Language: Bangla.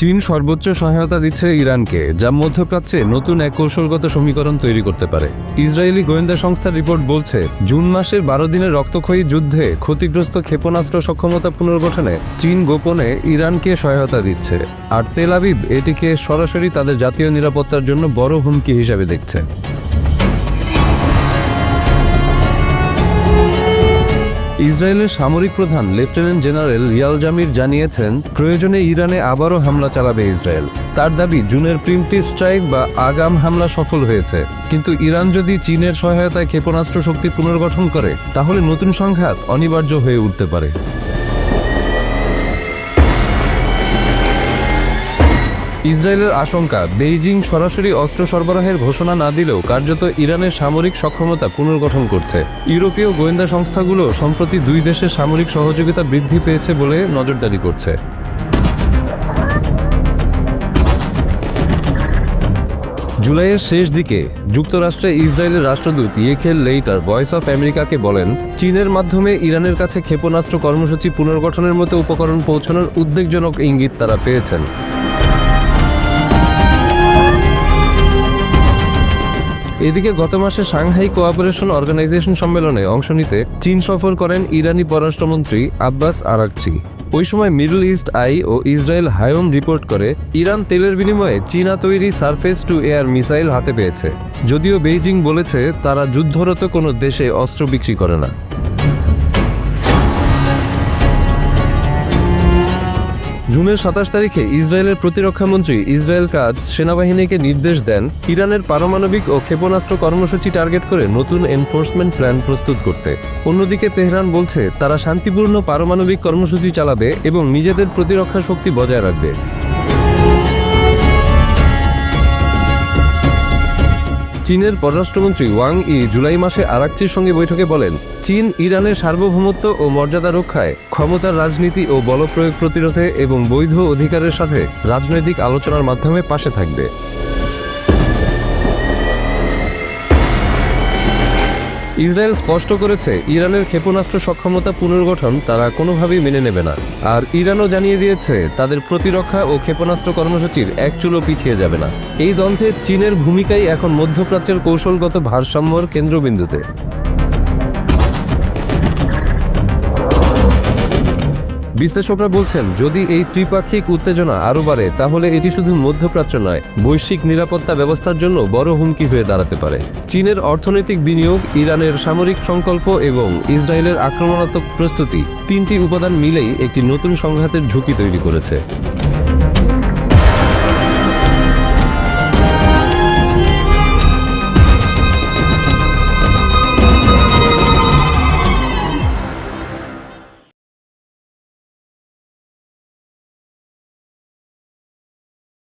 চীন সর্বোচ্চ সহায়তা দিচ্ছে ইরানকে, যা মধ্যপ্রাচ্যে নতুন এক কৌশলগত সমীকরণ তৈরি করতে পারে। ইসরায়েলি গোয়েন্দা সংস্থার রিপোর্ট বলছে, জুন মাসের 12 দিনের রক্তক্ষয়ী যুদ্ধে ক্ষতিগ্রস্ত ক্ষেপণাস্ত্র সক্ষমতা পুনর্গঠনে চীন গোপনে ইরানকে সহায়তা দিচ্ছে, আর তেল আবিব এটিকে সরাসরি তাদের জাতীয় নিরাপত্তার জন্য বড় হুমকি হিসাবে দেখছে। ইসরায়েলের সামরিক প্রধান লেফটেন্যান্ট জেনারেল ইয়াল জামির জানিয়েছেন, প্রয়োজনে ইরানে আবারও হামলা চালাবে ইসরায়েল। তার দাবি, জুনের প্রিম্পটিভ স্ট্রাইক বা আগাম হামলা সফল হয়েছে, কিন্তু ইরান যদি চীনের সহায়তায় ক্ষেপণাস্ত্র শক্তি পুনর্গঠন করে, তাহলে নতুন সংঘাত অনিবার্য হয়ে উঠতে পারে। ইসরায়েলের আশঙ্কা, বেইজিং সরাসরি অস্ত্র সরবরাহের ঘোষণা না দিলেও কার্যত ইরানের সামরিক সক্ষমতা পুনর্গঠন করছে। ইউরোপীয় গোয়েন্দা সংস্থাগুলো সম্প্রতি দুই দেশের সামরিক সহযোগিতা বৃদ্ধি পেয়েছে বলে নজরদারি করছে। জুলাইয়ের শেষ দিকে যুক্তরাষ্ট্রে ইসরায়েলের রাষ্ট্রদূত ইয়েখেল লেইটার ভয়েস অফ আমেরিকাকে বলেন, চীনের মাধ্যমে ইরানের কাছে ক্ষেপণাস্ত্র কর্মসূচি পুনর্গঠনের মতো উপকরণ পৌঁছানোর উদ্বেগজনক ইঙ্গিত তারা পেয়েছেন। এদিকে গত মাসে সাংহাই কোঅপারেশন অর্গানাইজেশন সম্মেলনে অংশ নিতে চীন সফর করেন ইরানি পররাষ্ট্রমন্ত্রী আব্বাস আরাকচি। ওই সময় মিডল ইস্ট আই ও ইসরায়েল হায়ম রিপোর্ট করে, ইরান তেলের বিনিময়ে চীনা তৈরি সারফেস টু এয়ার মিসাইল হাতে পেয়েছে, যদিও বেইজিং বলেছে তারা যুদ্ধরত কোনো দেশে অস্ত্র বিক্রি করে না। জুনের 27 তারিখে ইসরায়েলের প্রতিরক্ষামন্ত্রী ইসরায়েল কাটজ সেনাবাহিনীকে নির্দেশ দেন, ইরানের পারমাণবিক ও ক্ষেপণাস্ত্র কর্মসূচি টার্গেট করে নতুন এনফোর্সমেন্ট প্ল্যান প্রস্তুত করতে। অন্যদিকে তেহরান বলছে তারা শান্তিপূর্ণ পারমাণবিক কর্মসূচি চালাবে এবং নিজেদের প্রতিরক্ষা শক্তি বজায় রাখবে। চীনের পররাষ্ট্রমন্ত্রী ওয়াং ই জুলাই মাসে আরাকচির সঙ্গে বৈঠকে বলেন, চীন ইরানের সার্বভৌমত্ব ও মর্যাদা রক্ষায়, ক্ষমতার রাজনীতি ও বলপ্রয়োগ প্রতিরোধে এবং বৈধ অধিকারের সাথে রাজনৈতিক আলোচনার মাধ্যমে পাশে থাকবে। ইসরায়েল স্পষ্ট করেছে, ইরানের ক্ষেপণাস্ত্র সক্ষমতা পুনর্গঠন তারা কোনোভাবেই মেনে নেবে না, আর ইরানও জানিয়ে দিয়েছে তাদের প্রতিরক্ষা ও ক্ষেপণাস্ত্র কর্মসূচির এক চুলও পিছিয়ে যাবে না। এই দ্বন্দ্বে চীনের ভূমিকাই এখন মধ্যপ্রাচ্যের কৌশলগত ভারসাম্যর কেন্দ্রবিন্দুতে। বিশ্লেষকরা বলছেন, যদি এই ত্রিপাক্ষিক উত্তেজনা আরও বাড়ে, তাহলে এটি শুধু মধ্যপ্রাচ্য নয়, বৈশ্বিক নিরাপত্তা ব্যবস্থার জন্য বড় হুমকি হয়ে দাঁড়াতে পারে। চীনের অর্থনৈতিক বিনিয়োগ, ইরানের সামরিক সংকল্প এবং ইসরায়েলের আক্রমণাত্মক প্রস্তুতি, তিনটি উপাদান মিলেই একটি নতুন সংঘাতের ঝুঁকি তৈরি করেছে।